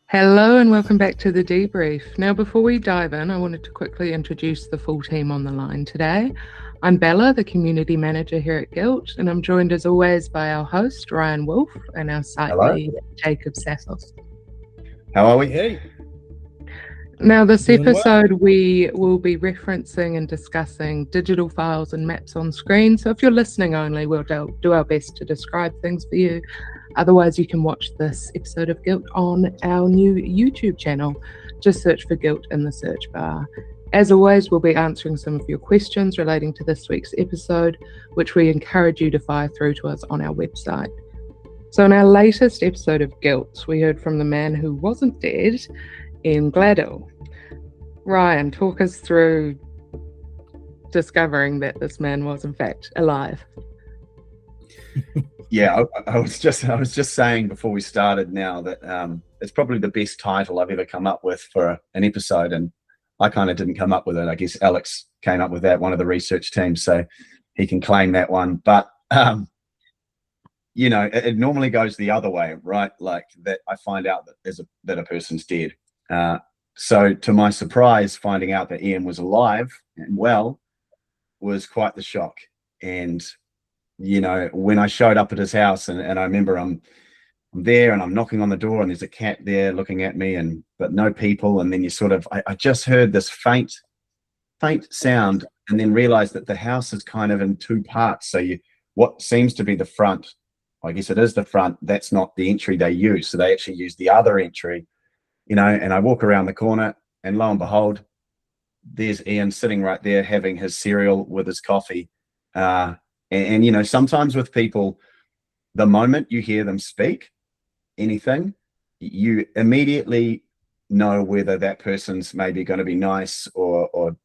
Hello and welcome back to the Debrief. Now, before we dive in, I wanted to quickly introduce the full team on the line today. I'm Bella, the Community Manager here at Guilt, and I'm joined as always by our host, Ryan Wolf, and our site Hello. lead, Jacob Sassos. How are we? Hey. Now, this Doing well. episode, we will be referencing and discussing digital files and maps on screen. So if you're listening only, we'll do our best to describe things for you. Otherwise, you can watch this episode of Guilt on our new YouTube channel. Just search for Guilt in the search bar. As always, we'll be answering some of your questions relating to this week's episode, which we encourage you to fire through to us on our website. So in our latest episode of Guilt, we heard from the man who wasn't dead, Ian Gladhill. Ryan, talk us through discovering that this man was in fact alive. Yeah, I was just saying before we started now that it's probably the best title I've ever come up with for an episode, and I kind of didn't come up with it. I guess Alex came up with that, one of the research teams, so he can claim that one. But it normally goes the other way, right? Like that, I find out that a person's dead. So to my surprise, finding out that Ian was alive and well was quite the shock. And when I showed up at his house, and I remember I'm there and I'm knocking on the door and there's a cat there looking at me, but no people. And then I just heard this faint sound, and then realized that the house is kind of in two parts. So what seems to be the front, I guess it is the front, that's not the entry they use. So they actually use the other entry, and I walk around the corner, and lo and behold, there's Ian sitting right there having his cereal with his coffee. And sometimes with people, the moment you hear them speak anything, you immediately know whether that person's maybe going to be nice or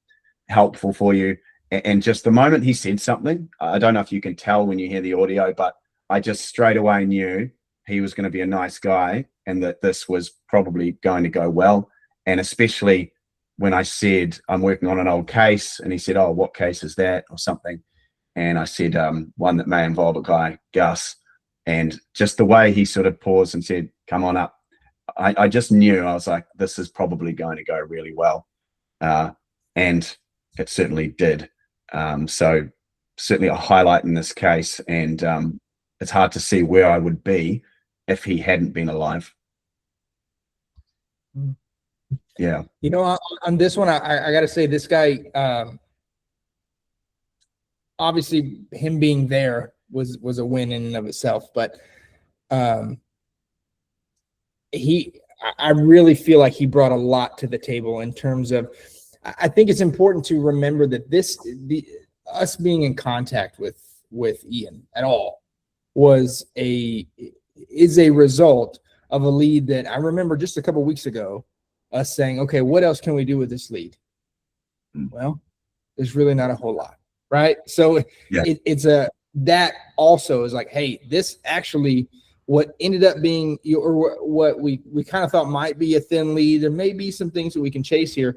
helpful for you. And just the moment he said something, I don't know if you can tell when you hear the audio, but I just straight away knew he was going to be a nice guy and that this was probably going to go well. And especially when I said, I'm working on an old case, and he said, oh, what case is that, or something. And I said, one that may involve a guy, Gus. And just the way he sort of paused and said, come on up, I just knew. I was like, this is probably going to go really well. And it certainly did. So certainly a highlight in this case. And it's hard to see where I would be if he hadn't been alive. Yeah. On this one, I got to say, this guy, obviously him being there was a win in and of itself, but I really feel like he brought a lot to the table in terms of, I think it's important to remember that us being in contact with Ian at all is a result of a lead that I remember just a couple of weeks ago, us saying, okay, what else can we do with this lead? Well, there's really not a whole lot. Right. So yeah. That also is like, hey, this actually what ended up being, or what we kind of thought might be a thin lead, there may be some things that we can chase here,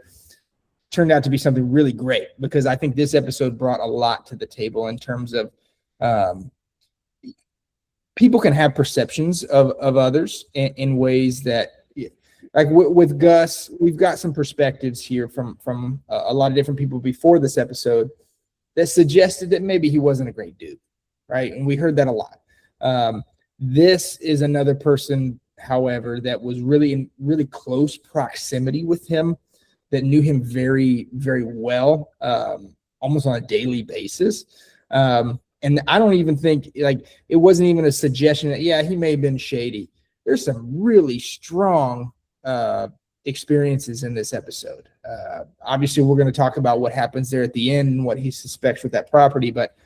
turned out to be something really great, because I think this episode brought a lot to the table in terms of people can have perceptions of others in ways that, like with Gus, we've got some perspectives here from a lot of different people before this episode that suggested that maybe he wasn't a great dude, right? And we heard that a lot. This is another person, however, that was really in really close proximity with him, that knew him very, very well, almost on a daily basis. And I don't even think, like, it wasn't even a suggestion that, yeah, he may have been shady. There's some really strong experiences in this episode. Obviously, we're going to talk about what happens there at the end and what he suspects with that property. But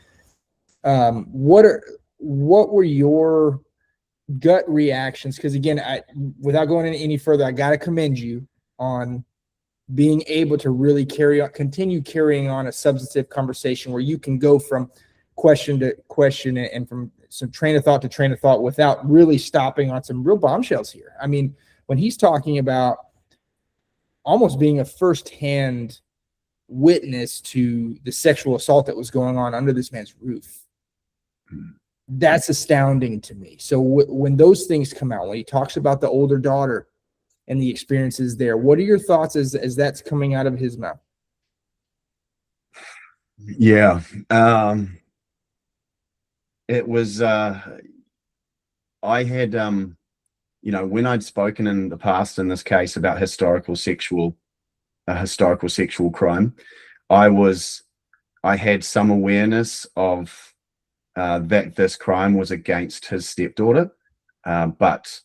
what were your gut reactions? Because again, without going any further, I got to commend you on being able to really continue carrying on a substantive conversation where you can go from question to question and from some train of thought to train of thought without really stopping on some real bombshells here. I mean, when he's talking about almost being a firsthand witness to the sexual assault that was going on under this man's roof, that's astounding to me. So when those things come out, when he talks about the older daughter and the experiences there. What are your thoughts as that's coming out of his mouth? Yeah. It was, I had, when I'd spoken in the past in this case about historical sexual crime, I had some awareness of that this crime was against his stepdaughter, but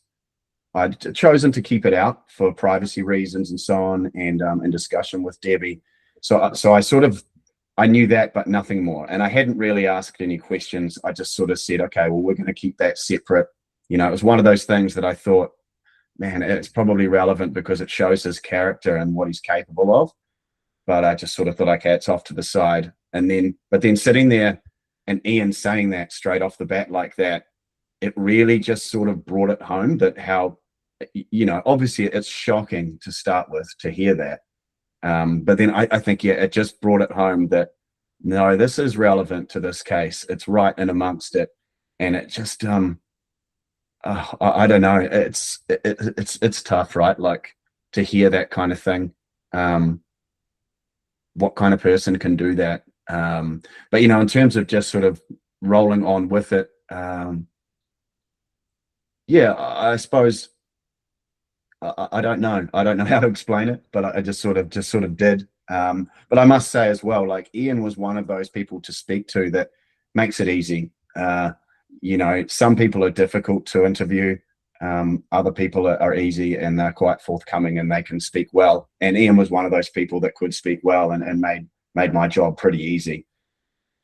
I'd chosen to keep it out for privacy reasons and so on, and in discussion with Debbie. So I knew that, but nothing more. And I hadn't really asked any questions. I just sort of said, okay, well, we're going to keep that separate. It was one of those things that I thought, man, it's probably relevant because it shows his character and what he's capable of. But I just sort of thought, okay, it's off to the side. But then sitting there and Ian saying that straight off the bat like that, it really just sort of brought it home that how, obviously it's shocking to start with to hear that. But then I think, it just brought it home that, no, this is relevant to this case. It's right in amongst it. And it just, I don't know. It's tough, right? Like to hear that kind of thing. What kind of person can do that? But, in terms of just sort of rolling on with it, I suppose, I don't know. I don't know how to explain it, but I just sort of did. But I must say as well, like Ian was one of those people to speak to that makes it easy. Some people are difficult to interview. Other people are easy and they're quite forthcoming and they can speak well. And Ian was one of those people that could speak well and made my job pretty easy.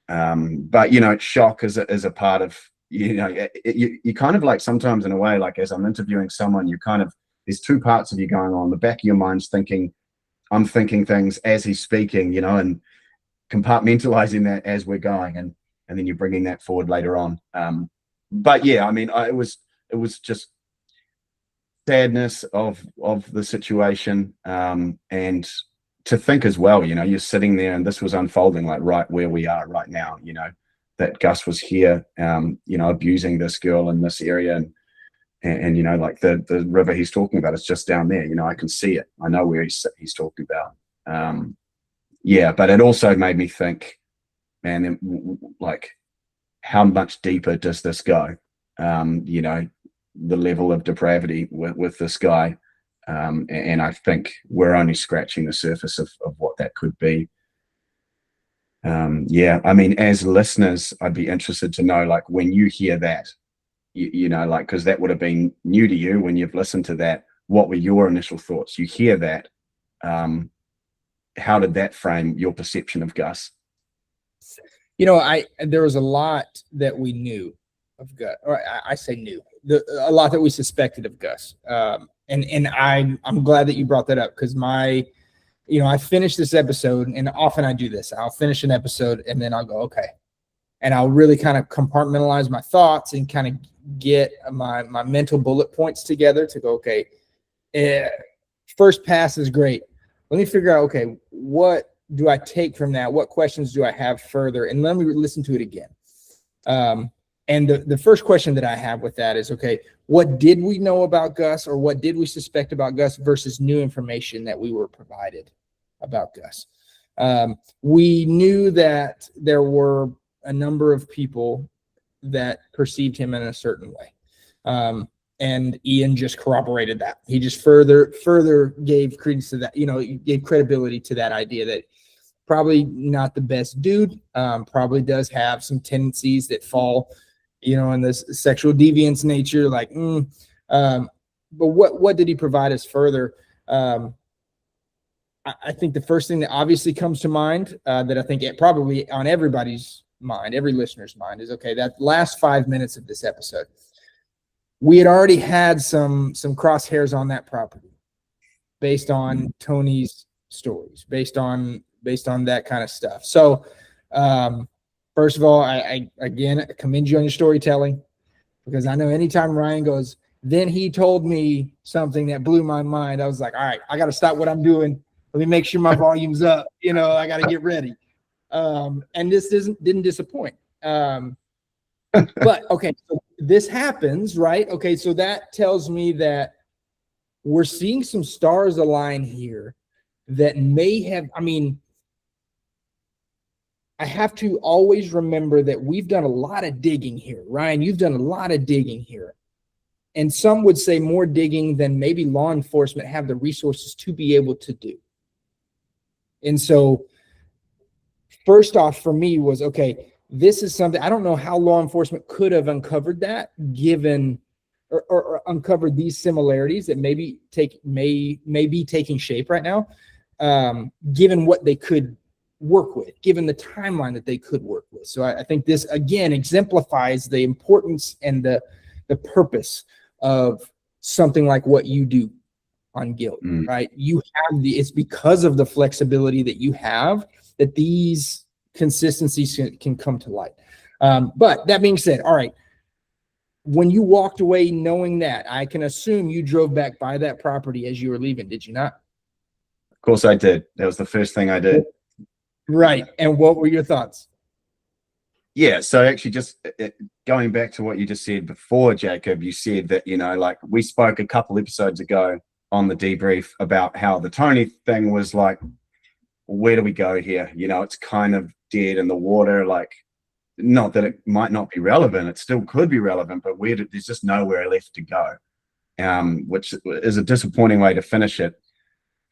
But shock is a part of, you kind of like sometimes in a way, like as I'm interviewing someone, there's two parts of you going on. The back of your mind's I'm thinking things as he's speaking, and compartmentalizing that as we're going, and then you're bringing that forward later on. But yeah, I mean, it was just sadness of the situation, and to think as well, you're sitting there and this was unfolding like right where we are right now, that Gus was here, abusing this girl in this area, and like the river he's talking about is just down there. I can see it. I know where he's talking about. But it also made me think, man, like how much deeper does this go? The level of depravity with this guy, and I think we're only scratching the surface of what that could be. I mean, as listeners, I'd be interested to know, like, when you hear that, like, because that would have been new to you when you've listened to that. What were your initial thoughts? You hear that. How did that frame your perception of Gus? There was a lot that we knew of Gus, or I say knew, a lot that we suspected of Gus. And I'm glad that you brought that up, because I finished this episode, and often I do this. I'll finish an episode and then I'll go, okay. And I'll really kind of compartmentalize my thoughts and kind of get my mental bullet points together to go, okay, first pass is great. Let me figure out, okay, what do I take from that? What questions do I have further? And let me listen to it again. And the first question that I have with that is, okay, what did we know about Gus, or what did we suspect about Gus versus new information that we were provided about Gus? We knew that there were a number of people that perceived him in a certain way. And Ian just corroborated that. He just further gave credence to that, gave credibility to that idea that probably not the best dude, probably does have some tendencies that fall, in this sexual deviance nature, like, but what did he provide us further? I think the first thing that obviously comes to mind, that I think it probably on everybody's mind, every listener's mind, is, okay, that last 5 minutes of this episode, we had already had some crosshairs on that property based on Tony's stories, based on that kind of stuff. So, first of all, I again commend you on your storytelling, because I know anytime Ryan goes, then he told me something that blew my mind, I was like, all right, I got to stop what I'm doing. Let me make sure my volume's up. I got to get ready. And this didn't disappoint. But okay, so this happens, right? Okay, so that tells me that we're seeing some stars align here that may have, I mean, I have to always remember that we've done a lot of digging here. Ryan, you've done a lot of digging here. And some would say more digging than maybe law enforcement have the resources to be able to do. And so first off for me was, okay, this is something, I don't know how law enforcement could have uncovered that given or uncovered these similarities that may be taking shape right now, given what they could work with, given the timeline that they could work with. So I think this again exemplifies the importance and the purpose of something like what you do on Guilt, right? You have it's because of the flexibility that you have that these consistencies can come to light. But that being said, all right, when you walked away knowing that, I can assume you drove back by that property as you were leaving, did you not? Of course I did. That was the first thing I did. Right. And what were your thoughts? Yeah, so actually just going back to what you just said before, Jacob, you said that, you know, like we spoke a couple episodes ago on the debrief about how the Tony thing was like, where do we go here? You know, it's kind of dead in the water. Like, not that it might not be relevant, it still could be relevant, but there's just nowhere left to go, which is a disappointing way to finish it.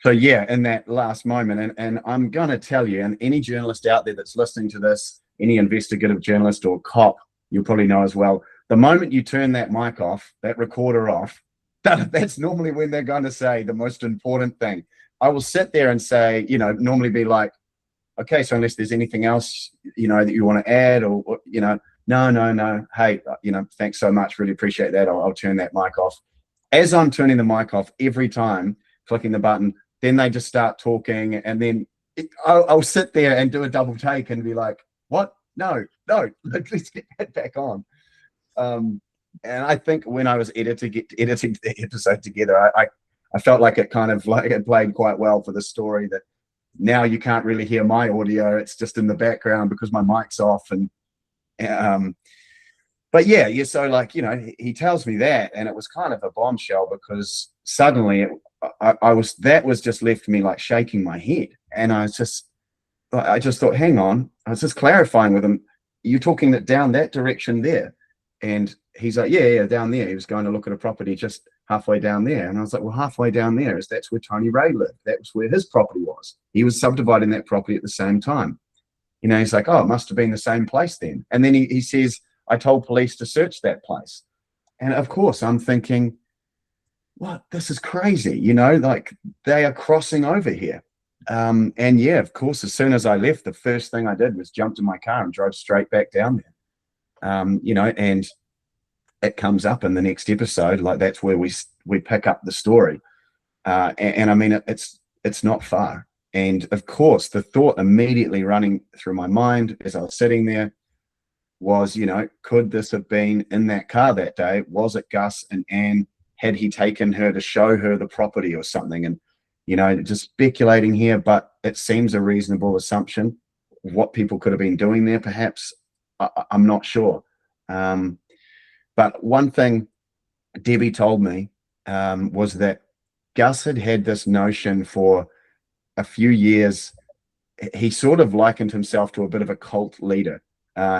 So yeah, in that last moment, and I'm going to tell you, and any journalist out there that's listening to this, any investigative journalist or cop, you'll probably know as well, the moment you turn that mic off, that recorder off, that's normally when they're going to say the most important thing. I will sit there and say, you know, normally be like, okay, so unless there's anything else, you know, that you want to add or you know, no. Hey, you know, thanks so much. Really appreciate that. I'll turn that mic off. As I'm turning the mic off every time, clicking the button, then they just start talking. And then I'll sit there and do a double take and be like, what? No, let's get that back on. And I think when I was editing the episode together, I felt like it kind of like it played quite well for the story that now you can't really hear my audio. It's just in the background because my mic's off. And but yeah, so like, you know, he tells me that, and it was kind of a bombshell because suddenly that was just left me like shaking my head. And I just thought, hang on, I was just clarifying with him, you're talking that down that direction there? And he's like, yeah, down there. He was going to look at a property just halfway down there. And I was like, well, halfway down there that's where Tony Ray lived. That was where his property was. He was subdividing that property at the same time. You know, he's like, oh, it must have been the same place then. And then he says, I told police to search that place. And of course, I'm thinking, what? This is crazy. You know, like they are crossing over here. And yeah, of course, as soon as I left, the first thing I did was jumped in my car and drove straight back down there. You know, and it comes up in the next episode. Like that's where we pick up the story. And I mean, it's not far. And of course, the thought immediately running through my mind as I was sitting there was, you know, could this have been in that car that day? Was it Gus and Anne? Had he taken her to show her the property or something? And, you know, just speculating here, but it seems a reasonable assumption. What people could have been doing there, perhaps, I'm not sure. But one thing Debbie told me was that Gus had this notion for a few years. He sort of likened himself to a bit of a cult leader.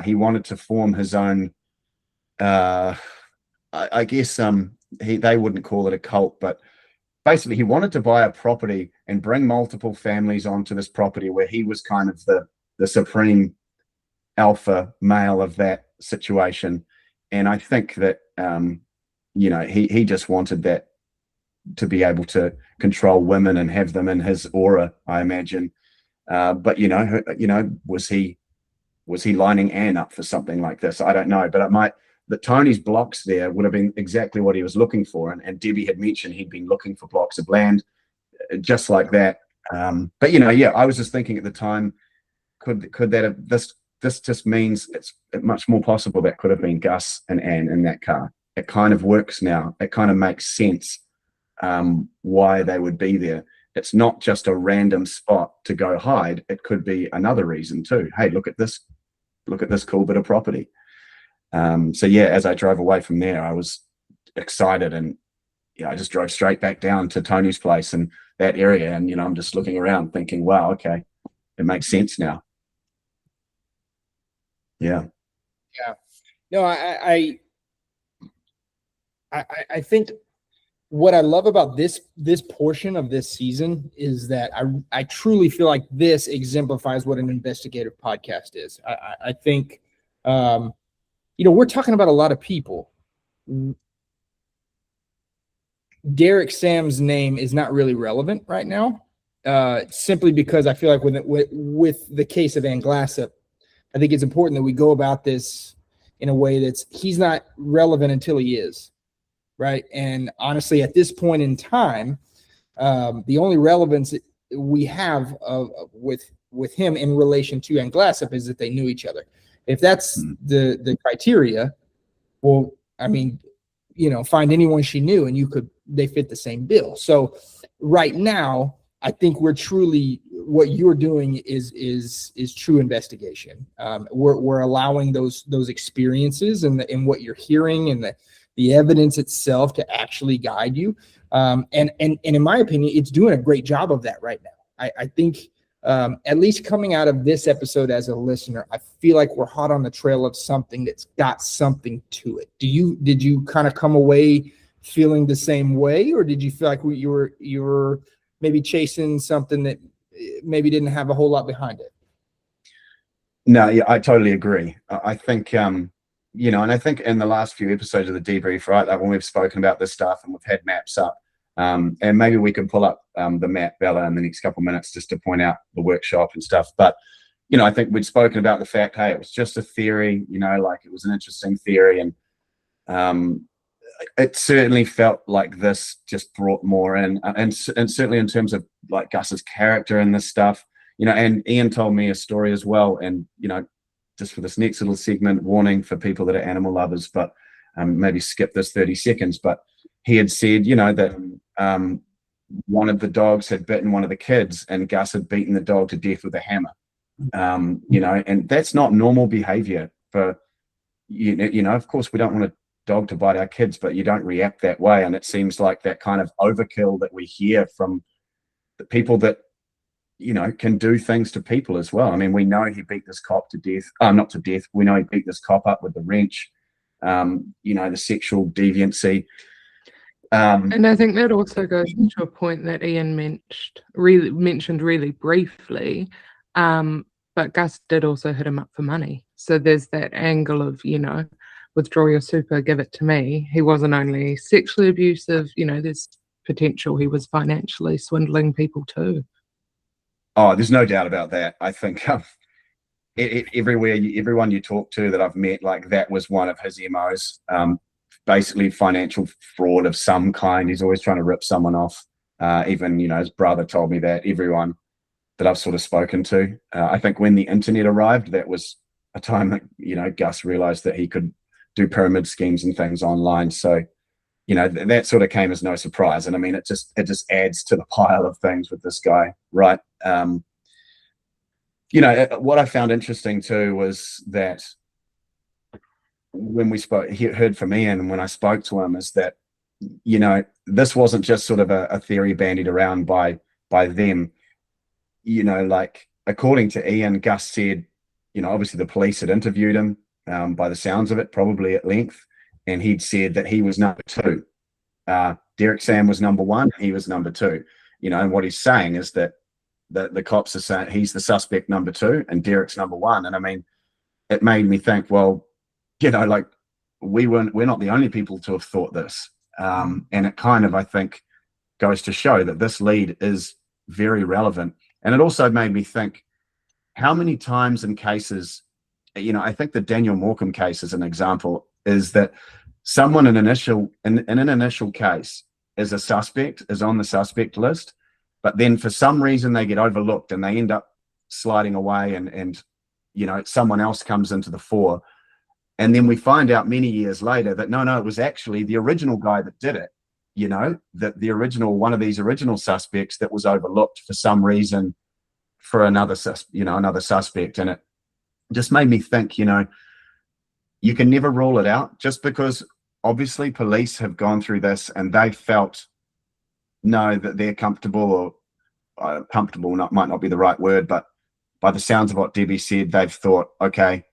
He wanted to form his own, I guess they wouldn't call it a cult, but basically he wanted to buy a property and bring multiple families onto this property where he was kind of the supreme alpha male of that situation. And I think that, you know, he just wanted that to be able to control women and have them in his aura, I imagine. But, you know, was he lining Anne up for something like this? I don't know, but Tony's blocks there would have been exactly what he was looking for. And Debbie had mentioned he'd been looking for blocks of land just like that. But, you know, yeah, I was just thinking at the time, could that have, this just means it's much more possible that could have been Gus and Anne in that car. It kind of works now. It kind of makes sense why they would be there. It's not just a random spot to go hide. It could be another reason too. Hey, look at this cool bit of property. So yeah, as I drove away from there, I was excited and, I just drove straight back down to Tony's place and that area. And, I'm just looking around thinking, wow, okay, it makes sense now. Yeah. Yeah. No, I think what I love about this portion of this season is that I truly feel like this exemplifies what an investigative podcast is. I think, we're talking about a lot of people. Derek Sam's name is not really relevant right now, simply because I feel like with the case of Ann Glassop, I think it's important that we go about this in a way he's not relevant until he is. Right. And honestly, at this point in time, the only relevance we have with him in relation to Ann Glassop is that they knew each other. If that's the criteria, well, I mean, find anyone she knew and they fit the same bill. So right now, I think what you're doing is true investigation. We're allowing those experiences and what you're hearing and the evidence itself to actually guide you. And in my opinion, it's doing a great job of that right now. I think at least coming out of this episode as a listener, I feel like we're hot on the trail of something that's got something to it. Did you kind of come away feeling the same way, or did you feel like you were maybe chasing something that maybe didn't have a whole lot behind it? No, yeah, I totally agree. I think, and I think in the last few episodes of the debrief, right, like when we've spoken about this stuff and we've had maps up, and maybe we can pull up the map, Bella, in the next couple of minutes just to point out the workshop and stuff. But, I think we'd spoken about the fact, hey, it was just a theory, like it was an interesting theory. And it certainly felt like this just brought more in. And certainly in terms of like Gus's character and this stuff, and Ian told me a story as well. And, just for this next little segment, warning for people that are animal lovers, but maybe skip this 30 seconds. But he had said, that one of the dogs had bitten one of the kids and Gus had beaten the dog to death with a hammer. And that's not normal behavior for, of course, we don't want a dog to bite our kids, but you don't react that way. And it seems like that kind of overkill that we hear from the people that, can do things to people as well. I mean, we know he beat this cop to death. Not to death. We know he beat this cop up with the wrench, the sexual deviancy. And I think that also goes to a point that Ian mentioned really briefly. But Gus did also hit him up for money. So there's that angle of, withdraw your super, give it to me. He wasn't only sexually abusive, there's potential he was financially swindling people too. Oh, there's no doubt about that. I think everyone you talk to that I've met, like that was one of his MOs. Basically financial fraud of some kind. He's always trying to rip someone off. Even, his brother told me that. Everyone that I've sort of spoken to. I think when the internet arrived, that was a time that, Gus realized that he could do pyramid schemes and things online. So, that sort of came as no surprise. And I mean, it just adds to the pile of things with this guy, right? What I found interesting too was that when we heard from Ian, and when I spoke to him, is that, this wasn't just sort of a theory bandied around by them. Like according to Ian, Gus said, obviously the police had interviewed him, by the sounds of it, probably at length. And he'd said that he was number 2. Derek Sam was number 1. He was number 2. And what he's saying is that the cops are saying he's the suspect number 2 and Derek's number 1. And I mean, it made me think, well, like we're not the only people to have thought this. And it kind of, I think, goes to show that this lead is very relevant. And it also made me think how many times in cases, I think the Daniel Morecambe case is an example, is that someone in an initial case is a suspect, is on the suspect list, but then for some reason they get overlooked and they end up sliding away and someone else comes into the fore. And then we find out many years later that no, it was actually the original guy that did it, that the original, one of these original suspects that was overlooked for some reason for another suspect. And it just made me think, you can never rule it out just because obviously police have gone through this and they know that they're comfortable, or comfortable might not be the right word, but by the sounds of what Debbie said, they've thought, okay,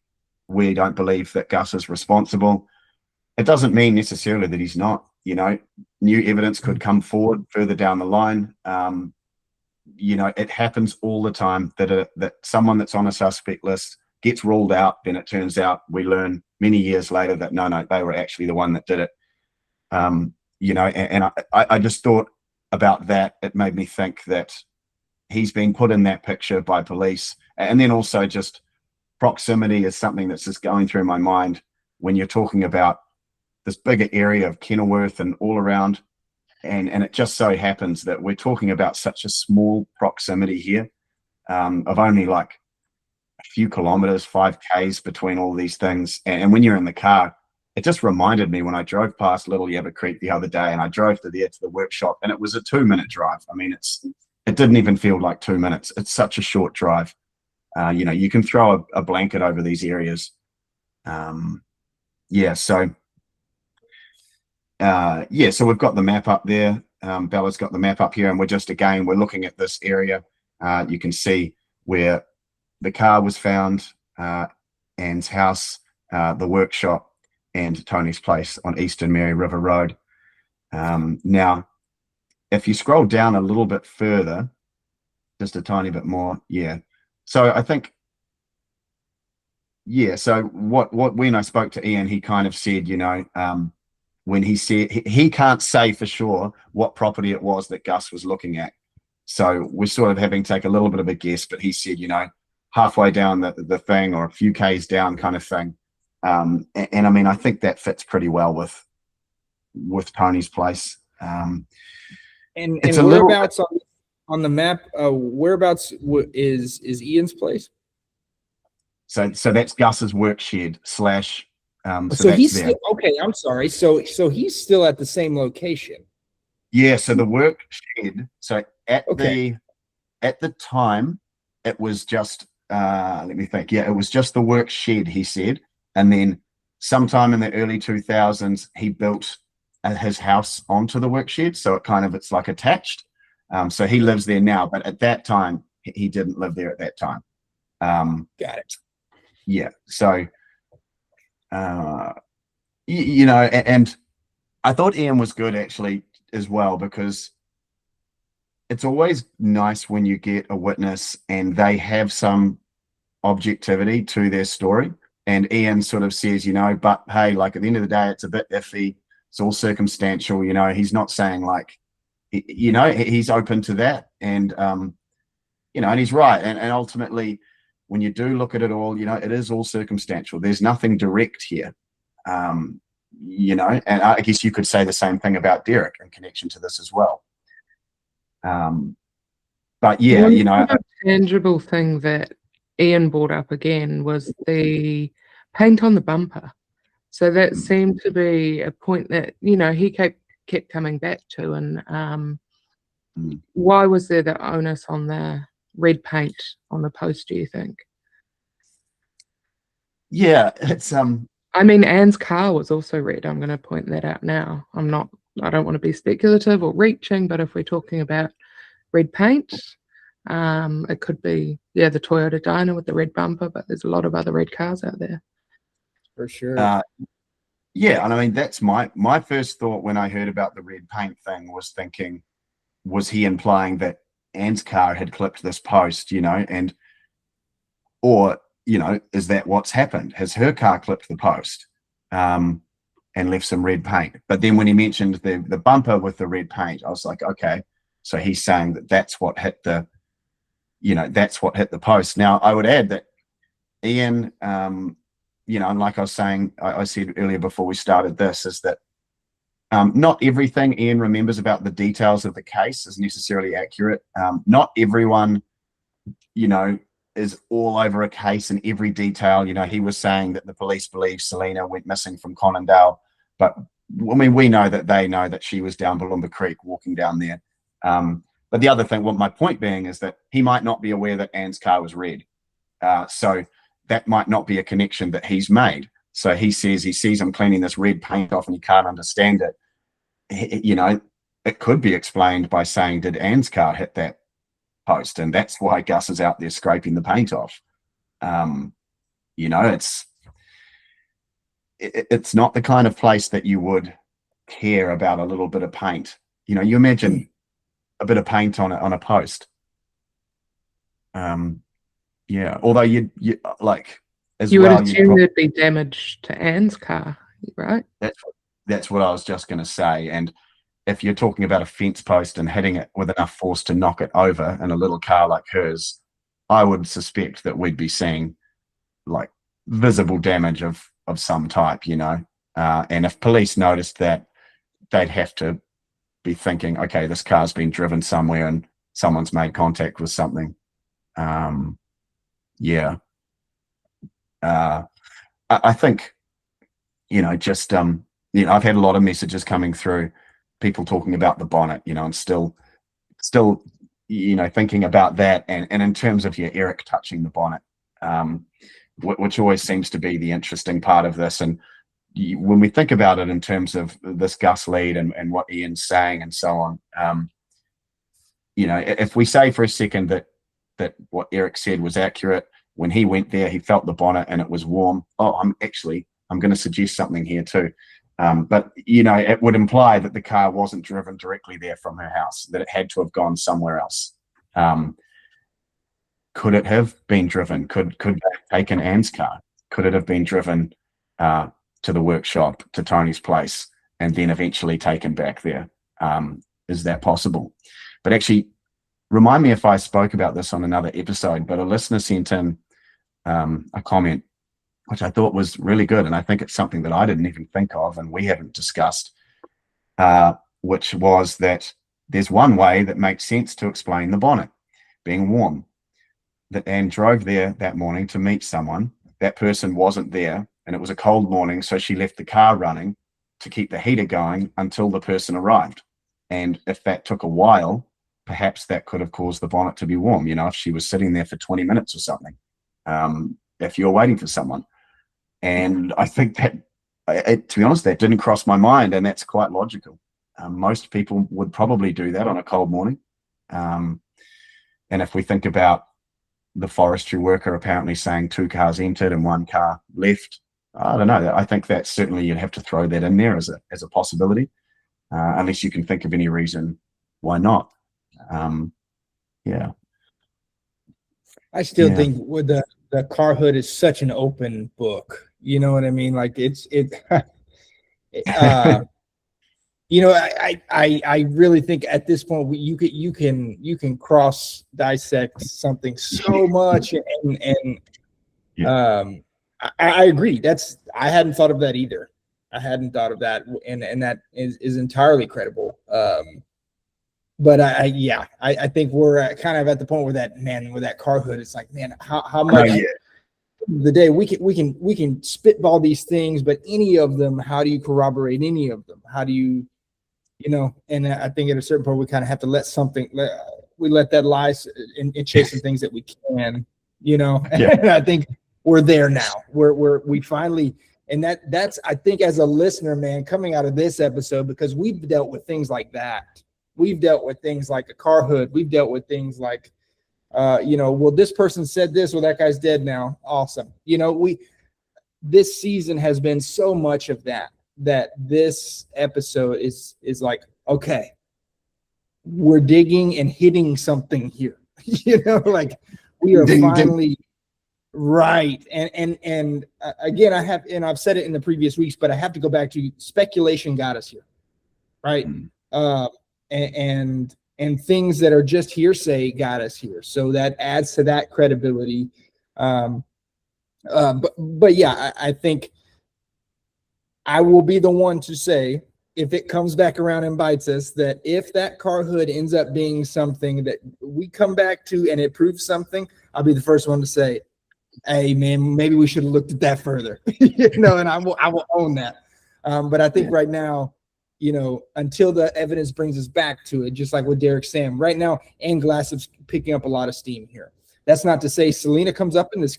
we don't believe that Gus is responsible. It doesn't mean necessarily that he's not. New evidence could come forward further down the line. It happens all the time that someone that's on a suspect list gets ruled out. Then it turns out, we learn many years later that no, they were actually the one that did it. And I just thought about that. It made me think that he's been put in that picture by police. And then also just proximity is something that's just going through my mind when you're talking about this bigger area of Kenilworth and all around. And it just so happens that we're talking about such a small proximity here, of only like a few kilometers, 5Ks between all these things. And when you're in the car, it just reminded me when I drove past Little Yabba Creek the other day, and I drove to the workshop, and it was a 2-minute drive. I mean, it didn't even feel like 2 minutes. It's such a short drive. You can throw a blanket over these areas. So we've got the map up there. Bella's got the map up here, and we're looking at this area. You can see where the car was found, Anne's house, the workshop, and Tony's place on Eastern Mary River Road. Now, if you scroll down a little bit further, just a tiny bit more, so I think, so when I spoke to Ian, he kind of said, when he said he can't say for sure what property it was that Gus was looking at. So we're sort of having to take a little bit of a guess, but he said, halfway down the thing, or a few Ks down kind of thing. And I mean, I think that fits pretty well with Tony's place. And whereabouts on the map, whereabouts is Ian's place? So that's Gus's work shed / so he's still, okay, I'm sorry. So he's still at the same location. Yeah, so the work shed, so at the time it was just let me think. Yeah, it was just the work shed, he said. And then sometime in the early 2000s, he built his house onto the work shed. So it's like attached. So he lives there now, but at that time, he didn't live there at that time. Got it. Yeah. So, and I thought Ian was good actually as well, because it's always nice when you get a witness and they have some objectivity to their story. And Ian sort of says, but hey, like at the end of the day, it's a bit iffy. It's all circumstantial. He's not saying like, he's open to that. And, and he's right. And ultimately, when you do look at it all, it is all circumstantial. There's nothing direct here. And I guess you could say the same thing about Derek in connection to this as well. But yeah, a tangible thing that Ian brought up again was the paint on the bumper. So that seemed to be a point that, he kept coming back to. And why was there the onus on the red paint on the post, do you think? Yeah, it's I mean, Anne's car was also red. I'm going to point that out now. I don't want to be speculative or reaching, but if we're talking about red paint, it could be, the Toyota Dyna with the red bumper, but there's a lot of other red cars out there. For sure. And I mean, that's my first thought when I heard about the red paint thing, was thinking, was he implying that Anne's car had clipped this post, or is that what's happened? Has her car clipped the post and left some red paint? But then when he mentioned the bumper with the red paint, I was like, okay, so he's saying that that's what hit the post. Now, I would add that Ian, and like I was saying, I said earlier before we started this, is that not everything Ian remembers about the details of the case is necessarily accurate. Not everyone, is all over a case in every detail. He was saying that the police believe Selena went missing from Conondale, but I mean, we know that they know that she was down Balumba Creek walking down there. But the other thing, my point being, is that he might not be aware that Anne's car was red. So that might not be a connection that he's made. So he says he sees him cleaning this red paint off and he can't understand it. It could be explained by saying, did Anne's car hit that post? And that's why Gus is out there scraping the paint off. It's not the kind of place that you would care about a little bit of paint. You imagine a bit of paint on a post. Although you like as you well, would assume there'd be damage to Anne's car, right? That's what I was just going to say. And if you're talking about a fence post and hitting it with enough force to knock it over in a little car like hers, I would suspect that we'd be seeing like visible damage of some type, and if police noticed that, they'd have to be thinking, okay, this car's been driven somewhere and someone's made contact with something. I think, I've had a lot of messages coming through, people talking about the bonnet, and still, thinking about that. And in terms of Eric touching the bonnet, which always seems to be the interesting part of this. And when we think about it in terms of this Gus lead and what Ian's saying and so on, if we say for a second that what Eric said was accurate, when he went there, he felt the bonnet and it was warm. I'm going to suggest something here too. But it would imply that the car wasn't driven directly there from her house, that it had to have gone somewhere else. Could it have been driven? Could they have taken Anne's car? Could it have been driven to the workshop, to Tony's place, and then eventually taken back there? Is that possible? But actually, remind me if I spoke about this on another episode, but a listener sent in a comment which I thought was really good, and I think it's something that I didn't even think of and we haven't discussed, which was that there's one way that makes sense to explain the bonnet being warm. That Anne drove there that morning to meet someone. That person wasn't there, and it was a cold morning, so she left the car running to keep the heater going until the person arrived. And if that took a while, perhaps that could have caused the bonnet to be warm, if she was sitting there for 20 minutes or something, if you're waiting for someone. And I think that, to be honest, that didn't cross my mind, and that's quite logical. Most people would probably do that on a cold morning. And if we think about the forestry worker apparently saying 2 cars entered and 1 car left, I don't know. I think that certainly you'd have to throw that in there as a possibility, unless you can think of any reason why not. I still think with the car hood is such an open book. You know what I mean? Like I really think at this point you can cross dissect something so much, and I agree. I hadn't thought of that either. I hadn't thought of that, and that is entirely credible. But I think we're kind of at the point where that car hood, it's like, man, how much the day we can spitball these things, but any of them, how do you corroborate any of them? How do you, and I think at a certain point we kind of have to let that lie and chase some things that we can, and I think we're there now. We finally, and that's, I think, as a listener, man, coming out of this episode, because we've dealt with things like that. We've dealt with things like a car hood. We've dealt with things like, well, this person said this, well, that guy's dead now. Awesome. This season has been so much of that this episode is like, okay, we're digging and hitting something here. Like we are finally right. And again, I've said it in the previous weeks, but I have to go back to speculation got us here. Right. And things that are just hearsay got us here. So that adds to that credibility. But yeah, I think I will be the one to say, if it comes back around and bites us, that if that car hood ends up being something that we come back to and it proves something, I'll be the first one to say, hey man, maybe we should have looked at that further, and I will own that. But I think right now, until the evidence brings us back to it, just like with Derek Sam, right now, Ann Glass is picking up a lot of steam here. That's not to say Selena comes up in this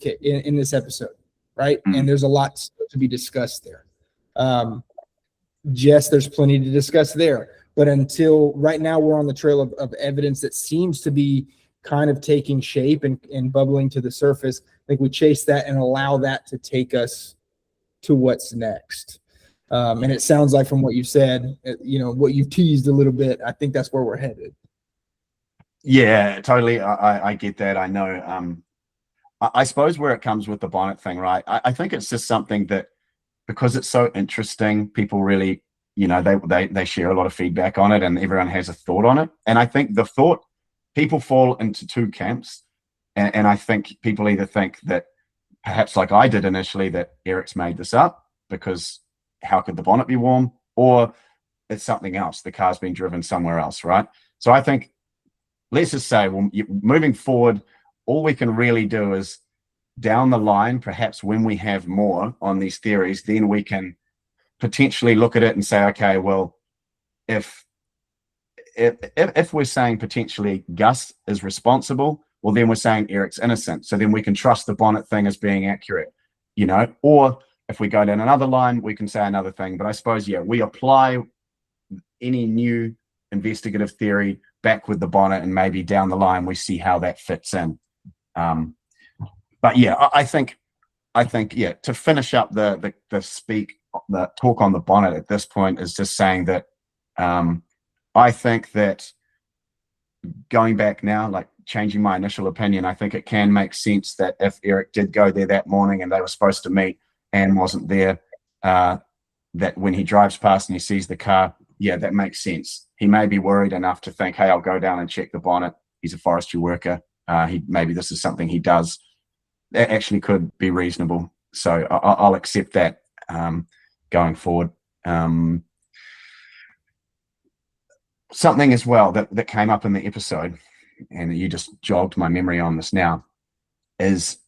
episode. right? And there's a lot to be discussed there. Jess, there's plenty to discuss there. But until right now, we're on the trail of evidence that seems to be kind of taking shape and bubbling to the surface. I think we chase that and allow that to take us to what's next. And it sounds like from what you said, what you've teased a little bit, I think that's where we're headed. Yeah, totally. I get that. I know. I suppose where it comes with the bonnet thing, right? I think it's just something that, because it's so interesting, people really, they share a lot of feedback on it, and everyone has a thought on it. And I think people fall into two camps. And I think people either think that, perhaps like I did initially, that Eric's made this up because how could the bonnet be warm? Or it's something else. The car's been driven somewhere else, right? So I think, let's just say, well, moving forward, all we can really do is down the line, perhaps when we have more on these theories, then we can potentially look at it and say, okay, well, if we're saying potentially Gus is responsible, well, then we're saying Eric's innocent. So then we can trust the bonnet thing as being accurate, or if we go down another line, we can say another thing. But I suppose, we apply any new investigative theory back with the bonnet, and maybe down the line we see how that fits in. But yeah, I think to finish up the talk on the bonnet at this point is just saying that I think that, going back now, like changing my initial opinion, I think it can make sense that if Eric did go there that morning and they were supposed to meet and wasn't there, that when he drives past and he sees the car, that makes sense. He may be worried enough to think, hey, I'll go down and check the bonnet. He's a forestry worker. Maybe this is something he does. That actually could be reasonable. So I'll accept that going forward. Something as well that came up in the episode, and you just jogged my memory on this now, is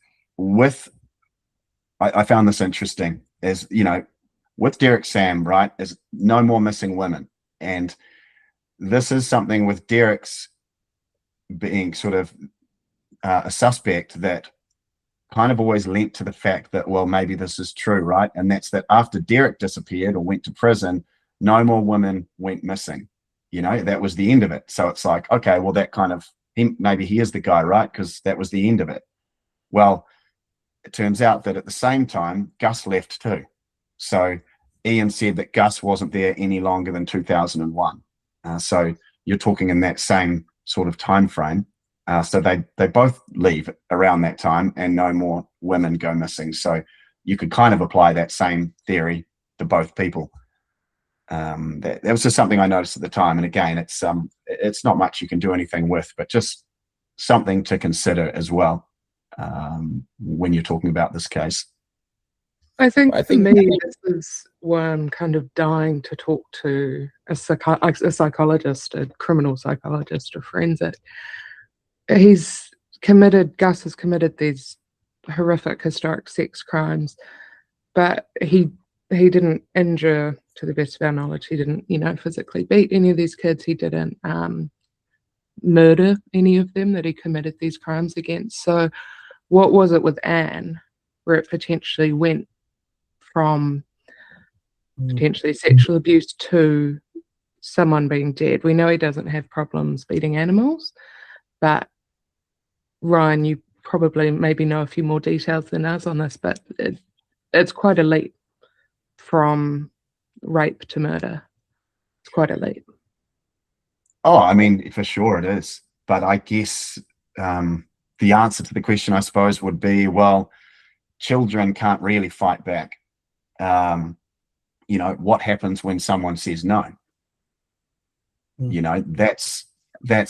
I found this interesting, is, with Derek Sam, right, is no more missing women. And this is something with Derek's being sort of a suspect that kind of always linked to the fact that, well, maybe this is true, right? And that's that after Derek disappeared or went to prison, no more women went missing. That was the end of it. So it's like, okay, well, that kind of, maybe he is the guy, right? Because that was the end of it. Well, it turns out that at the same time, Gus left too. So Ian said that Gus wasn't there any longer than 2001. So you're talking in that same sort of time frame. So they both leave around that time, and no more women go missing. So you could kind of apply that same theory to both people. That was just something I noticed at the time. And again, it's not much you can do anything with, but just something to consider as well when you're talking about this case. I think for me, this is one kind of dying to talk to a psychologist, a criminal psychologist, or forensic. Gus has committed these horrific historic sex crimes, but he didn't injure, to the best of our knowledge, he didn't, physically beat any of these kids. He didn't murder any of them that he committed these crimes against. So what was it with Anne, where it potentially went from potentially sexual abuse to someone being dead? We know he doesn't have problems beating animals, but Ryan, you probably maybe know a few more details than us on this, but it's quite a leap from rape to murder. It's quite a leap. Oh, I mean, for sure it is. But I guess the answer to the question, I suppose, would be, well, children can't really fight back. What happens when someone says no? That's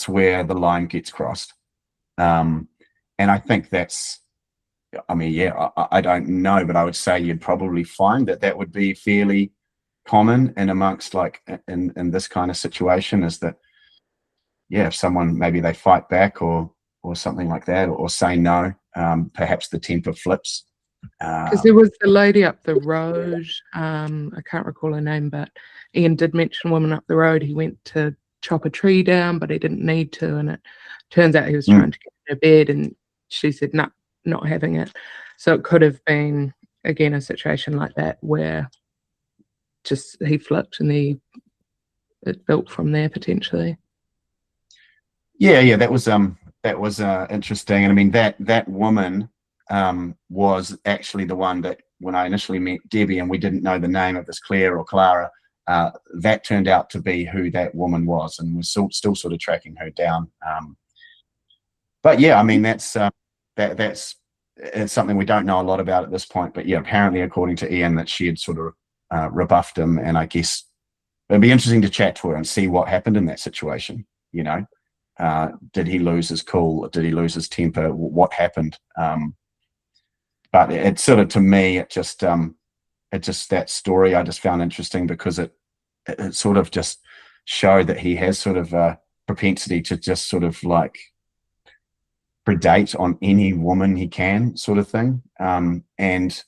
where the line gets crossed. And I think I don't know, but I would say you'd probably find that would be fairly common in amongst, like, in this kind of situation, is that, if someone, maybe they fight back or something like that, or say no, perhaps the temper flips. Because there was the lady up the road, I can't recall her name, but Ian did mention a woman up the road. He went to chop a tree down, but he didn't need to, and it turns out he was trying to get in her bed, and she said, no, not having it. So it could have been again, a situation like that where just he flipped and it built from there potentially. Yeah, that was interesting. And I mean that woman was actually the one that when I initially met Debbie and we didn't know the name, if it's Claire or Clara, that turned out to be who that woman was, and we're still sort of tracking her down. But yeah, I mean that's it's something we don't know a lot about at this point. But yeah, apparently according to Ian, that she had sort of rebuffed him, and I guess it'd be interesting to chat to her and see what happened in that situation. You know, did he lose his cool? Did he lose his temper? What happened? But it sort of, to me, it just that story I just found interesting because it sort of just showed that he has sort of a propensity to just sort of like predate on any woman he can, sort of thing. And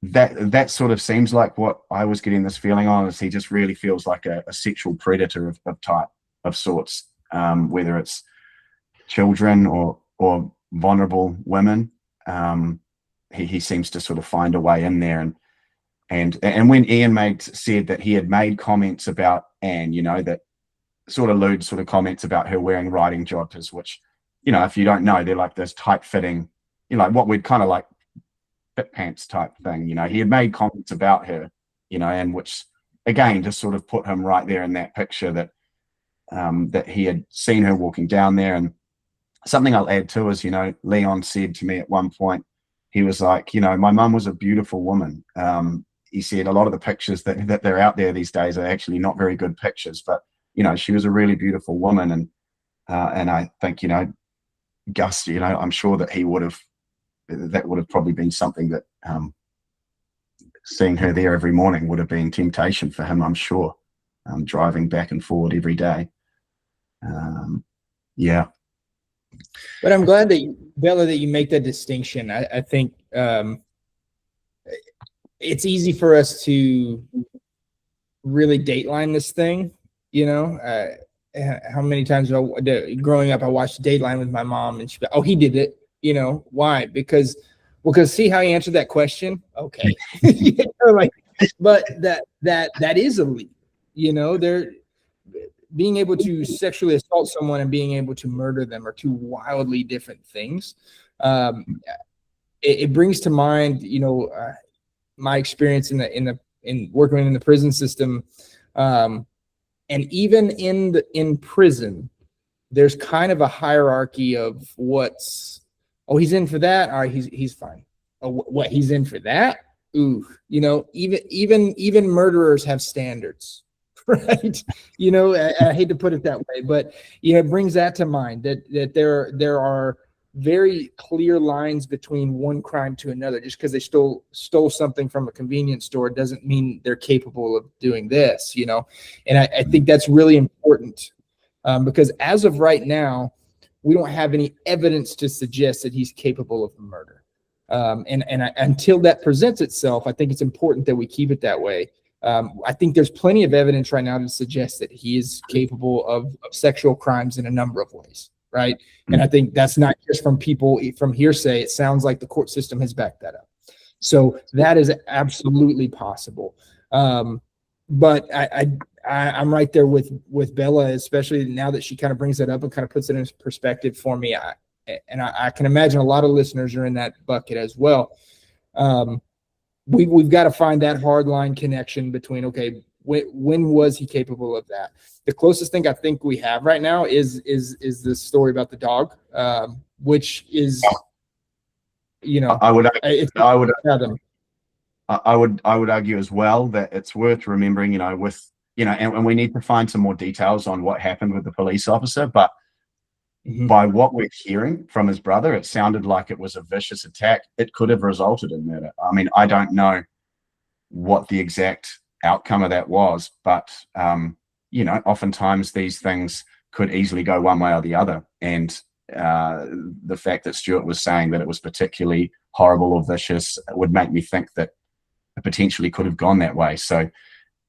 that sort of seems like what I was getting this feeling on, is he just really feels like a sexual predator of type of sorts, whether it's children or vulnerable women. He seems to sort of find a way in there. And when Ian said that he had made comments about Anne, you know, that sort of lewd sort of comments about her wearing riding joggers, which, you know, if you don't know, they're like this tight fitting, you know, like what we'd kind of like fit pants type thing. You know, he had made comments about her, you know, and which again just sort of put him right there in that picture that that he had seen her walking down there. And something I'll add too is, you know, Leon said to me at one point, he was like, you know, my mum was a beautiful woman. He said a lot of the pictures that they're out there these days are actually not very good pictures, but, you know, she was a really beautiful woman. And I think, you know, Gus, you know, I'm sure that that would have probably been something that seeing her there every morning would have been temptation for him, I'm sure, driving back and forward every day. Yeah. But I'm glad that Bella, that you make that distinction. I think it's easy for us to really dateline this thing. You know, how many times growing up I watched Dateline with my mom, and she'd be, oh, he did it. You know why? Because see how he answered that question. Okay, you know, like, but that is a leap. You know, they're being able to sexually assault someone and being able to murder them are two wildly different things. It brings to mind, you know, my experience in working in the prison system, and even in prison, there's kind of a hierarchy of what's, oh, he's in for that, all right, he's fine. Oh, what, he's in for that? Ooh, you know, even murderers have standards. Right. You know, I hate to put it that way, but, you know, it brings that to mind that there are very clear lines between one crime to another. Just because they stole something from a convenience store doesn't mean they're capable of doing this, you know. And I think that's really important, because as of right now, we don't have any evidence to suggest that he's capable of murder. Until that presents itself, I think it's important that we keep it that way. I think there's plenty of evidence right now to suggest that he is capable of sexual crimes in a number of ways, right? And I think that's not just from hearsay. It sounds like the court system has backed that up. So that is absolutely possible. But I'm right there with Bella, especially now that she kind of brings that up and kind of puts it in perspective for me. I can imagine a lot of listeners are in that bucket as well. We've got to find that hard line connection between, okay, when was he capable of that? The closest thing I think we have right now is this story about the dog, which is, you know, I would argue as well that it's worth remembering, you know, with, you know, and we need to find some more details on what happened with the police officer, but by what we're hearing from his brother, it sounded like it was a vicious attack. It could have resulted in murder. I mean, I don't know what the exact outcome of that was, but, you know, oftentimes these things could easily go one way or the other. And the fact that Stuart was saying that it was particularly horrible or vicious would make me think that it potentially could have gone that way. So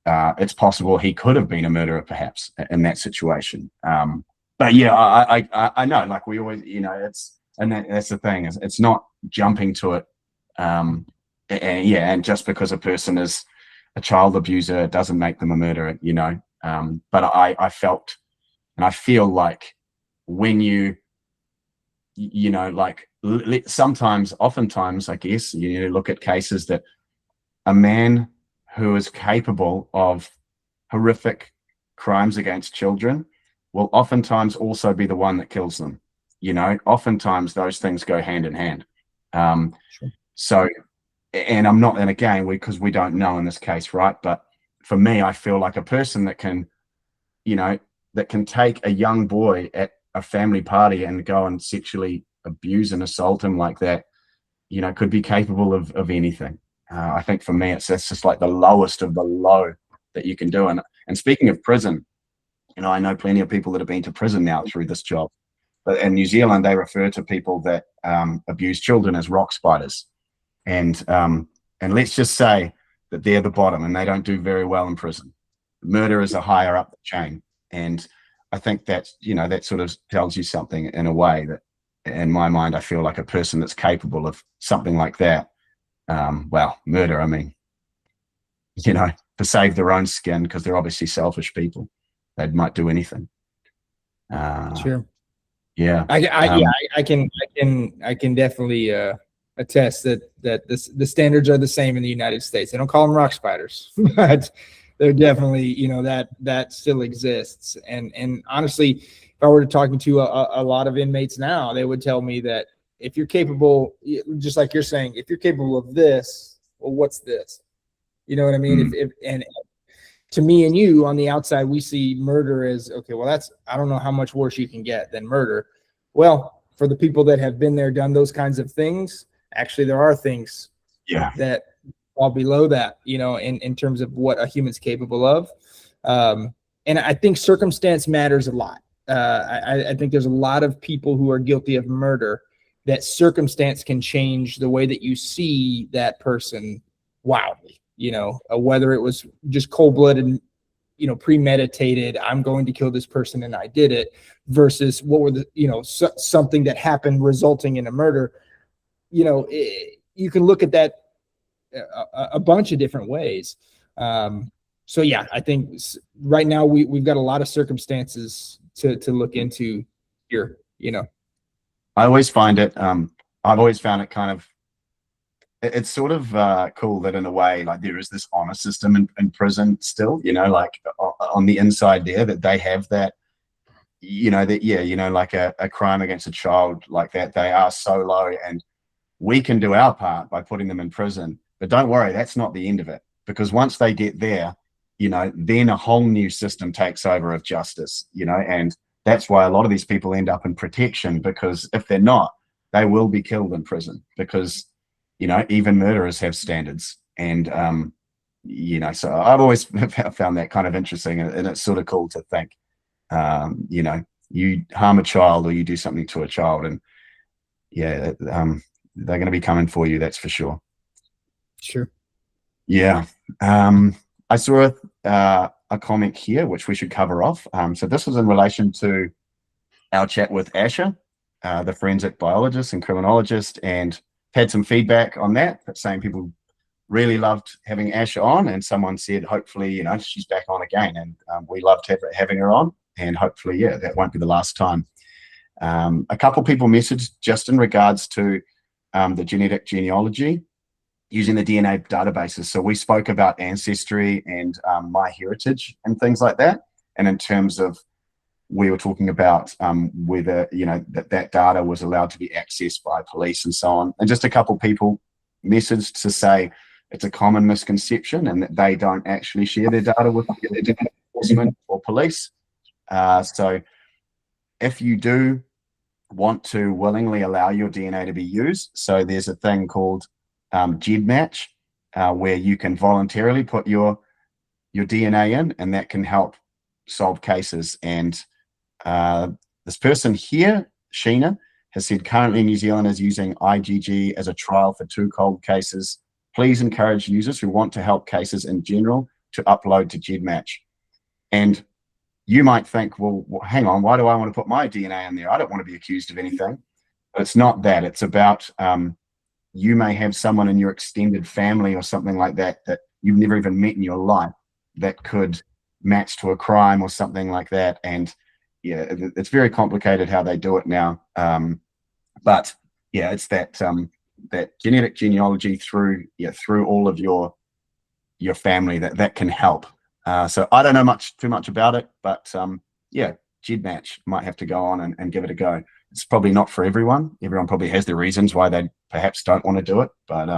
it's possible he could have been a murderer, perhaps, in that situation. But yeah, I know, like we always, you know, that's the thing, is it's not jumping to it And yeah, and just because a person is a child abuser doesn't make them a murderer, you know. But I felt and I feel like when you know, like sometimes, oftentimes, I guess, you look at cases that a man who is capable of horrific crimes against children will oftentimes also be the one that kills them. You know, oftentimes those things go hand in hand. Sure. So, and I'm not, and again, because we don't know in this case, right? But for me, I feel like a person that can, you know, that can take a young boy at a family party and go and sexually abuse and assault him like that, you know, could be capable of anything. I think for me, that's just like the lowest of the low that you can do. And speaking of prison, you know, I know plenty of people that have been to prison now through this job. But in New Zealand, they refer to people that abuse children as rock spiders. And let's just say that they're the bottom and they don't do very well in prison. Murderers are higher up the chain. And I think that, you know, that sort of tells you something in a way that, in my mind, I feel like a person that's capable of something like that, well, murder, I mean, you know, to save their own skin, because they're obviously selfish people. They might do anything. Sure. Yeah. I can definitely attest that the standards are the same in the United States. They don't call them rock spiders, but they're definitely, you know, that still exists. And honestly, if I were to talking to a lot of inmates now, they would tell me that if you're capable, just like you're saying, if you're capable of this, well, what's this? You know what I mean? And to me and you on the outside, we see murder as, okay, well, that's, I don't know how much worse you can get than murder. Well, for the people that have been there, done those kinds of things, actually, there are things that fall below that, you know, in terms of what a human's capable of. And I think circumstance matters a lot. I think there's a lot of people who are guilty of murder that circumstance can change the way that you see that person wildly, you know, whether it was just cold-blooded, you know, premeditated, I'm going to kill this person and I did it, versus what were the, you know, something that happened resulting in a murder. You know, you can look at that a bunch of different ways. So yeah, I think right now we've got a lot of circumstances to look into here, you know. I always find it, I've always found it kind of, it's sort of cool that in a way, like there is this honor system in prison still, you know, like on the inside there, that they have that, you know, that, yeah, you know, like a crime against a child like that, they are so low, and we can do our part by putting them in prison. But don't worry, that's not the end of it, because once they get there, you know, then a whole new system takes over of justice, you know, and that's why a lot of these people end up in protection, because if they're not, they will be killed in prison, because, you know, even murderers have standards. And, you know, so I've always found that kind of interesting, and it's sort of cool to think, you know, you harm a child or you do something to a child, and yeah, they're going to be coming for you. That's for sure. Sure. Yeah. I saw a comment here, which we should cover off. So this was in relation to our chat with Asher, the forensic biologist and criminologist, and had some feedback on that, saying people really loved having Asher on, and someone said, hopefully, you know, she's back on again, and we loved having her on, and hopefully, yeah, that won't be the last time. A couple people messaged just in regards to the genetic genealogy using the DNA databases. So we spoke about Ancestry and MyHeritage and things like that. And in terms of, we were talking about whether, you know, that data was allowed to be accessed by police and so on. And just a couple people messaged to say it's a common misconception and that they don't actually share their data with enforcement or police. So if you do want to willingly allow your DNA to be used, so there's a thing called GEDmatch, where you can voluntarily put your DNA in, and that can help solve cases. And this person here, Sheena, has said currently New Zealand is using IgG as a trial for 2 cold cases. Please encourage users who want to help cases in general to upload to GEDmatch. And you might think, well, hang on, why do I want to put my DNA in there? I don't want to be accused of anything. But it's not that. It's about you may have someone in your extended family or something like that that you've never even met in your life that could match to a crime or something like that. And yeah, it's very complicated how they do it now. But yeah, it's that genetic genealogy through all of your family that can help. So I don't know too much about it, but yeah, GEDmatch might have to go on and give it a go. It's probably not for everyone. Everyone probably has their reasons why they perhaps don't want to do it. But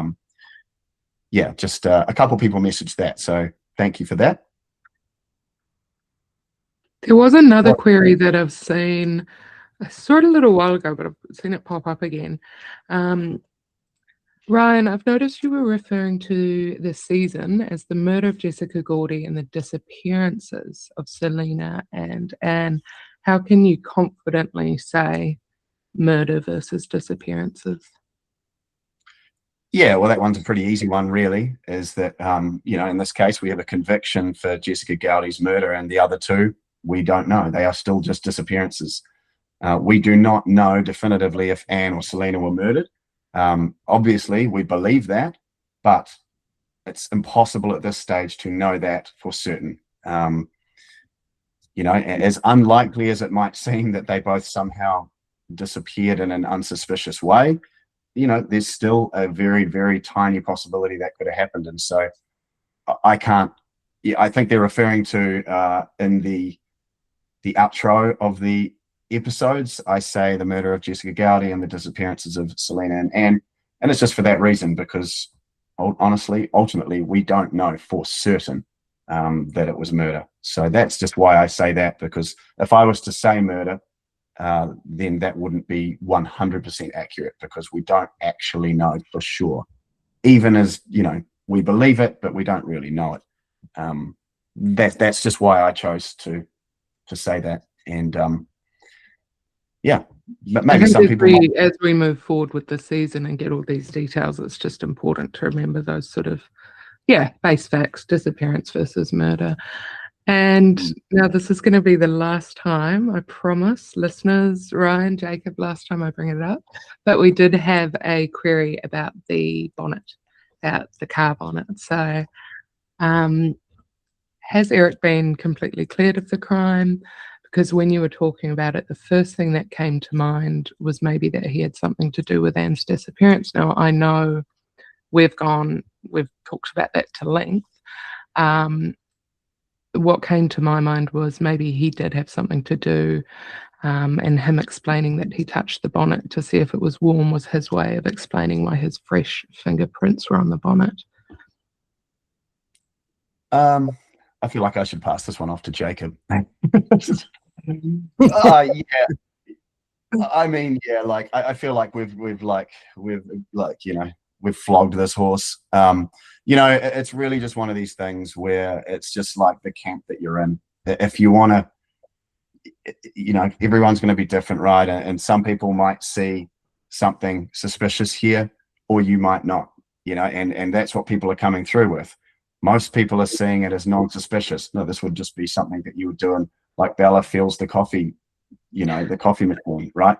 yeah, just a couple people messaged that. So thank you for that. There was another query that I've seen, I saw it a little while ago, but I've seen it pop up again. Ryan, I've noticed you were referring to this season as the murder of Jessica Gordy and the disappearances of Selena and Anne. How can you confidently say murder versus disappearances? Yeah, well, that one's a pretty easy one, really, is that, in this case, we have a conviction for Jessica Gowdy's murder, and the other two, we don't know. They are still just disappearances. We do not know definitively if Anne or Selena were murdered. Obviously, we believe that, but it's impossible at this stage to know that for certain. As unlikely as it might seem that they both somehow disappeared in an unsuspicious way, there's still a very, very tiny possibility that could have happened. And so I think they're referring to in the outro of the episodes, I say the murder of Jessica Gowdy and the disappearances of Selena and Anne. And it's just for that reason, because honestly, ultimately, we don't know for certain that it was murder. So that's just why I say that, because if I was to say murder, then that wouldn't be 100% accurate, because we don't actually know for sure. Even as, we believe it, but we don't really know it. That's just why I chose to say that. And yeah, but maybe some people as we move forward with the season and get all these details, it's just important to remember those sort of base facts: disappearance versus murder. And now this is going to be the last time, I promise, listeners, Ryan, Jacob, last time I bring it up, but we did have a query about the bonnet, about the car bonnet. So has Eric been completely cleared of the crime? Because when you were talking about it, the first thing that came to mind was maybe that he had something to do with Anne's disappearance. Now, I know we've talked about that to length. What came to my mind was maybe he did have something to do, and him explaining that he touched the bonnet to see if it was warm was his way of explaining why his fresh fingerprints were on the bonnet. I feel like I should pass this one off to Jacob. Yeah. I mean, yeah, like I feel like we've flogged this horse. It's really just one of these things where it's just like the camp that you're in. If you want to, everyone's going to be different, right? And some people might see something suspicious here, or you might not, and that's what people are coming through with. Most people are seeing it as non-suspicious. No, this would just be something that you would do, and like Bella fills the coffee, the coffee machine, right?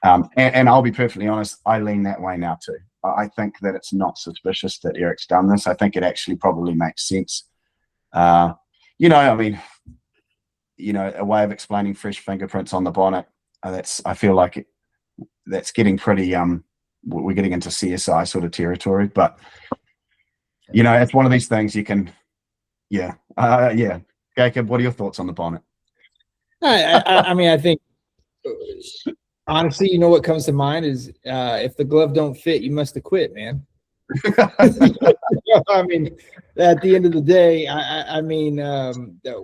And I'll be perfectly honest, I lean that way now too. I think that it's not suspicious that Eric's done this. I think it actually probably makes sense. A way of explaining fresh fingerprints on the bonnet. I feel like that's getting pretty. We're getting into CSI sort of territory, but it's one of these things you can. Yeah. Jacob, what are your thoughts on the bonnet? I think. Honestly, what comes to mind is if the glove don't fit, you must have quit, man. I mean, at the end of the day,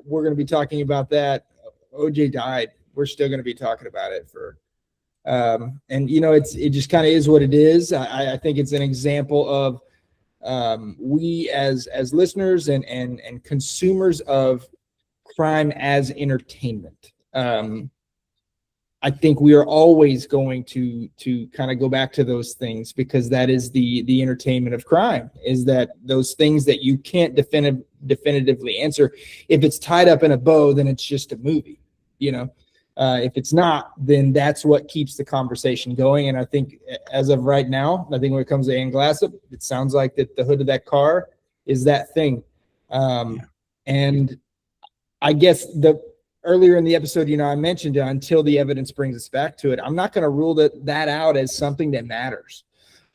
we're going to be talking about that. OJ died. We're still going to be talking about it it just kind of is what it is. I think it's an example of we as listeners and consumers of crime as entertainment. I think we are always going to kind of go back to those things, because that is the entertainment of crime, is that those things that you can't definitively answer. If it's tied up in a bow, then it's just a movie, If it's not, then that's what keeps the conversation going. And I think as of right now, I think when it comes to Ann Glassop, it sounds like that the hood of that car is that thing. And I guess earlier in the episode, I mentioned until the evidence brings us back to it, I'm not going to rule that out as something that matters.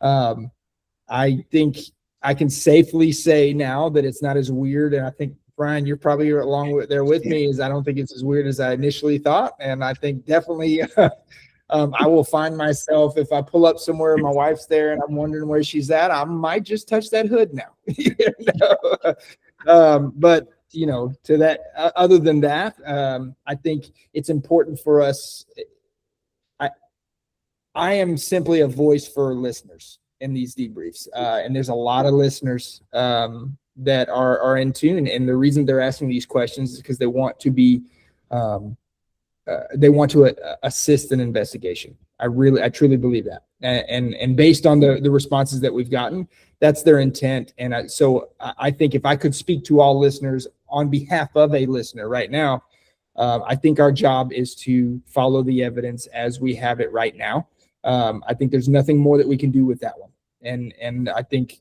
I think I can safely say now that it's not as weird. And I think, Brian, you're probably there with me, is I don't think it's as weird as I initially thought. And I think definitely I will find myself, if I pull up somewhere and my wife's there and I'm wondering where she's at, I might just touch that hood now. But, to that, other than that, I think it's important for us. I am simply a voice for listeners in these debriefs. And there's a lot of listeners that are in tune, and the reason they're asking these questions is because they want to be assist an investigation. I truly believe that, and based on the responses that we've gotten, that's their intent. And so I think if I could speak to all listeners on behalf of a listener right now, I think our job is to follow the evidence as we have it right now. I think there's nothing more that we can do with that one, and I think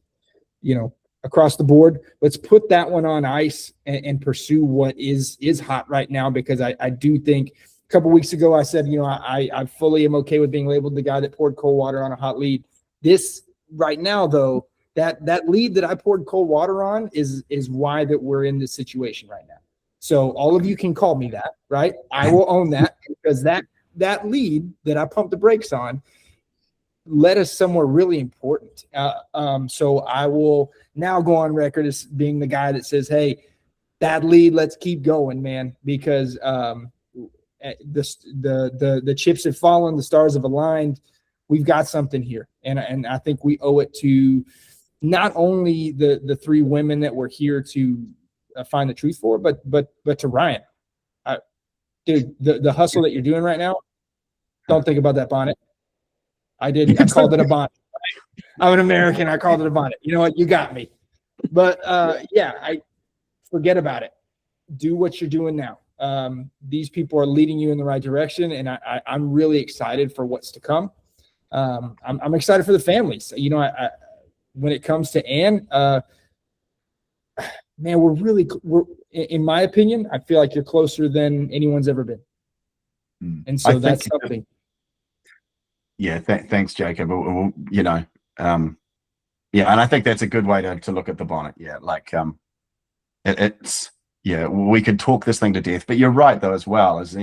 across the board, let's put that one on ice and pursue what is hot right now, because I do think a couple weeks ago I said, I fully am okay with being labeled the guy that poured cold water on a hot lead. This right now, though, that lead that I poured cold water on is why that we're in this situation right now. So all of you can call me that, right? I will own that, because that lead that I pumped the brakes on led us somewhere really important. So I will now go on record as being the guy that says, hey, that lead, let's keep going, man, because the chips have fallen, the stars have aligned. We've got something here. And I think we owe it to not only the three women that we're here to find the truth for, but to Ryan. Dude, the hustle that you're doing right now, don't think about that bonnet. I called it a bonnet. I'm an American. I called it a bonnet. You know what? You got me. But I forget about it. Do what you're doing now. These people are leading you in the right direction, and I'm really excited for what's to come. I'm excited for the families. When it comes to Ann, man, we're in my opinion, I feel like you're closer than anyone's ever been. And so that's something. Yeah, thanks, Jacob. And I think that's a good way to look at the bonnet. Yeah, like we could talk this thing to death, but you're right though as well, as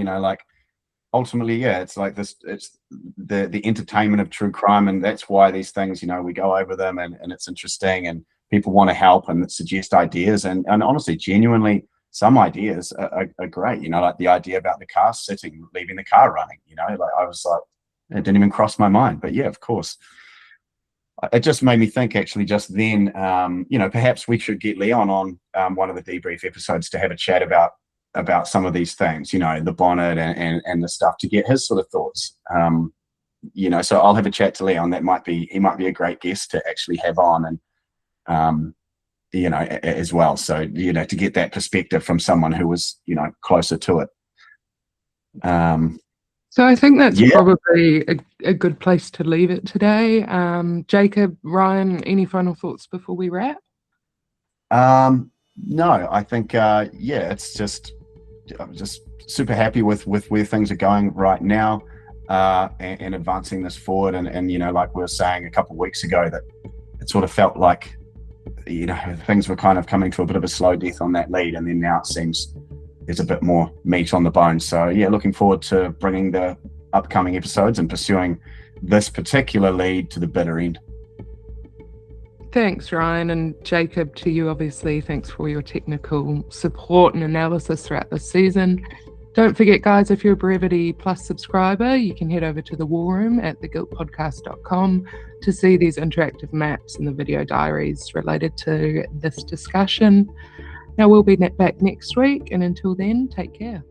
ultimately, it's like this. It's the entertainment of true crime, and that's why these things, we go over them, and it's interesting, and people want to help and suggest ideas, and honestly, genuinely, some ideas are great. Like the idea about the car sitting, leaving the car running. I was like, it didn't even cross my mind, but yeah, of course. It just made me think, actually, just then, perhaps we should get Leon on one of the debrief episodes to have a chat about some of these things, the bonnet and the stuff, to get his sort of thoughts. So I'll have a chat to Leon. He might be a great guest to actually have on, and as well. So, to get that perspective from someone who was, closer to it. So I think that's probably a good place to leave it today. Jacob, Ryan, any final thoughts before we wrap? No, I think, it's just, I'm just super happy with where things are going right now, and advancing this forward. And like we were saying a couple of weeks ago, that it sort of felt like, things were kind of coming to a bit of a slow death on that lead. And then now it seems there's a bit more meat on the bone. So yeah, looking forward to bringing the upcoming episodes and pursuing this particular lead to the bitter end. Thanks, Ryan, and Jacob, to you, obviously. Thanks for your technical support and analysis throughout this season. Don't forget, guys, if you're a Brevity Plus subscriber, you can head over to the War Room at theguiltpodcast.com to see these interactive maps and the video diaries related to this discussion. Now, we'll be back next week, and until then, take care.